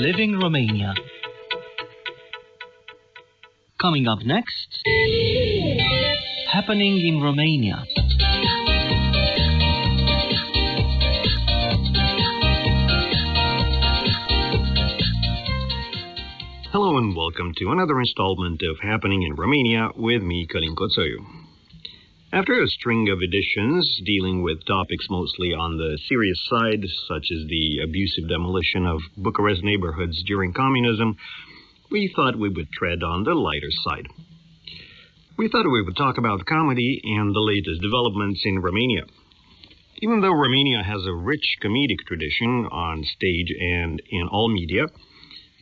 Living Romania. Coming up next, happening in Romania. Hello and welcome to another installment of Happening in Romania with me, Călin Coțoiu. After a string of editions dealing with topics mostly on the serious side, such as the abusive demolition of Bucharest neighborhoods during communism, we thought we would tread on the lighter side. We thought we would talk about comedy and the latest developments in Romania. Even though Romania has a rich comedic tradition on stage and in all media,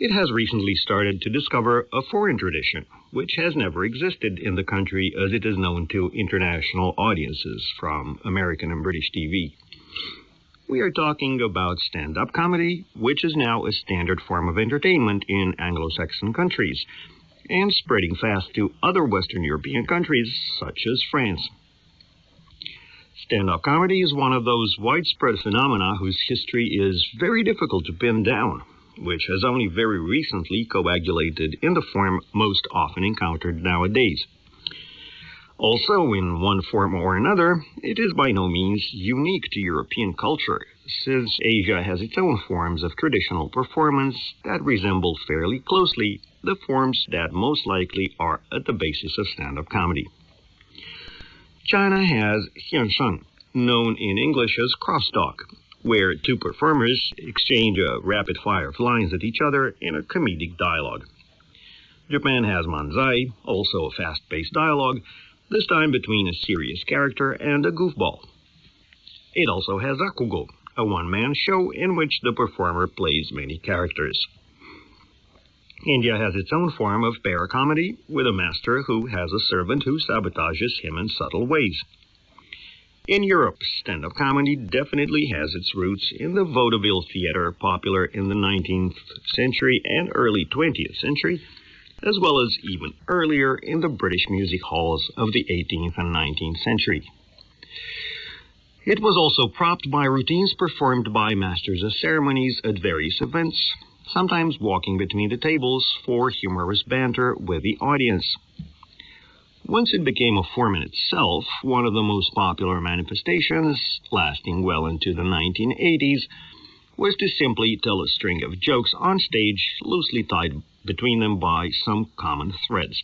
it has recently started to discover a foreign tradition, which has never existed in the country as it is known to international audiences from American and British TV. We are talking about stand-up comedy, which is now a standard form of entertainment in Anglo-Saxon countries, and spreading fast to other Western European countries, such as France. Stand-up comedy is one of those widespread phenomena whose history is very difficult to pin down, which has only very recently coagulated in the form most often encountered nowadays. Also, in one form or another, it is by no means unique to European culture, since Asia has its own forms of traditional performance that resemble fairly closely the forms that most likely are at the basis of stand-up comedy. China has xiansheng, known in English as crosstalk, where two performers exchange a rapid fire of lines at each other in a comedic dialogue. Japan has manzai, also a fast-paced dialogue, this time between a serious character and a goofball. It also has rakugo, a one-man show in which the performer plays many characters. India has its own form of paracomedy, with a master who has a servant who sabotages him in subtle ways. In Europe, stand-up comedy definitely has its roots in the vaudeville theater popular in the 19th century and early 20th century, as well as even earlier in the British music halls of the 18th and 19th century. It was also propped by routines performed by masters of ceremonies at various events, sometimes walking between the tables for humorous banter with the audience. Once it became a form in itself, one of the most popular manifestations, lasting well into the 1980s, was to simply tell a string of jokes on stage, loosely tied between them by some common threads.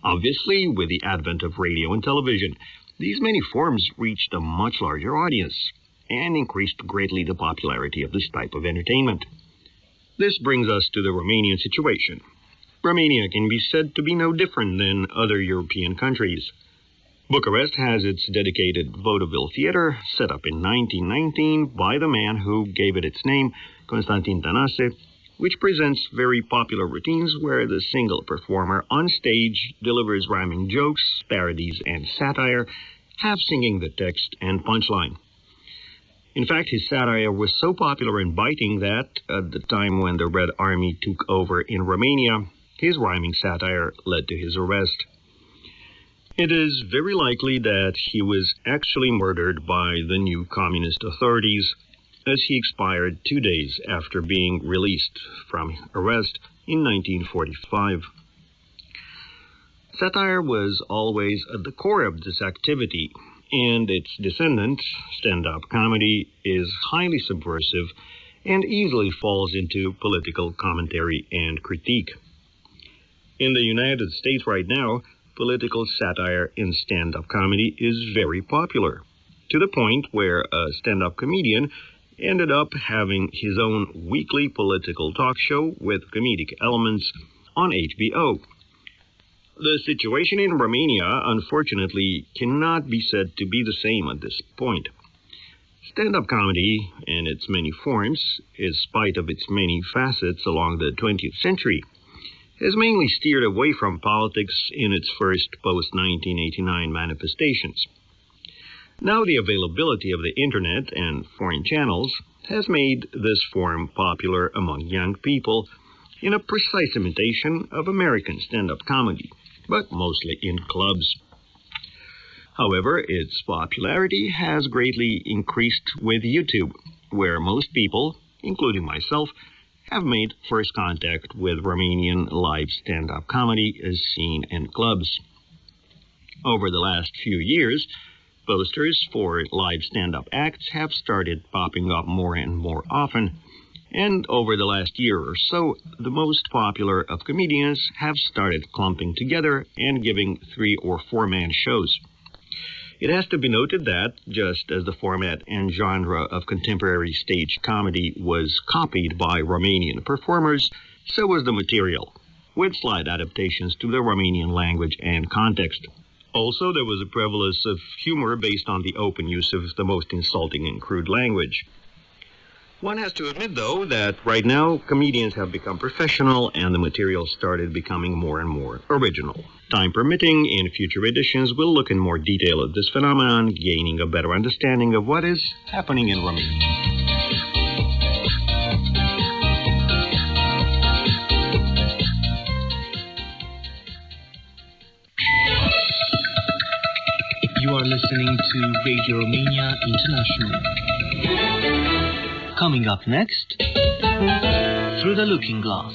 Obviously, with the advent of radio and television, these many forms reached a much larger audience and increased greatly the popularity of this type of entertainment. This brings us to the Romanian situation. Romania can be said to be no different than other European countries. Bucharest has its dedicated vaudeville theater, set up in 1919 by the man who gave it its name, Constantin Tănase, which presents very popular routines where the single performer on stage delivers rhyming jokes, parodies, and satire, half singing the text and punchline. In fact, his satire was so popular and biting that, at the time when the Red Army took over in Romania, his rhyming satire led to his arrest. It is very likely that he was actually murdered by the new communist authorities, as he expired 2 days after being released from arrest in 1945. Satire was always at the core of this activity, and its descendant, stand-up comedy, is highly subversive and easily falls into political commentary and critique. In the United States right now, political satire in stand-up comedy is very popular, to the point where a stand-up comedian ended up having his own weekly political talk show with comedic elements on HBO. The situation in Romania, unfortunately, cannot be said to be the same at this point. Stand-up comedy, in its many forms, in spite of its many facets along the 20th century, has mainly steered away from politics in its first post-1989 manifestations. Now the availability of the internet and foreign channels has made this form popular among young people in a precise imitation of American stand-up comedy, but mostly in clubs. However, its popularity has greatly increased with YouTube, where most people, including myself, have made first contact with Romanian live stand-up comedy as seen in clubs. Over the last few years, posters for live stand-up acts have started popping up more and more often, and over the last year or so, the most popular of comedians have started clumping together and giving 3- or 4-man shows. It has to be noted that, just as the format and genre of contemporary stage comedy was copied by Romanian performers, so was the material, with slight adaptations to the Romanian language and context. Also, there was a prevalence of humor based on the open use of the most insulting and crude language. One has to admit, though, that right now comedians have become professional and the material started becoming more and more original. Time permitting, in future editions, we'll look in more detail at this phenomenon, gaining a better understanding of what is happening in Romania. You are listening to Radio Romania International. Coming up next, Through the Looking Glass.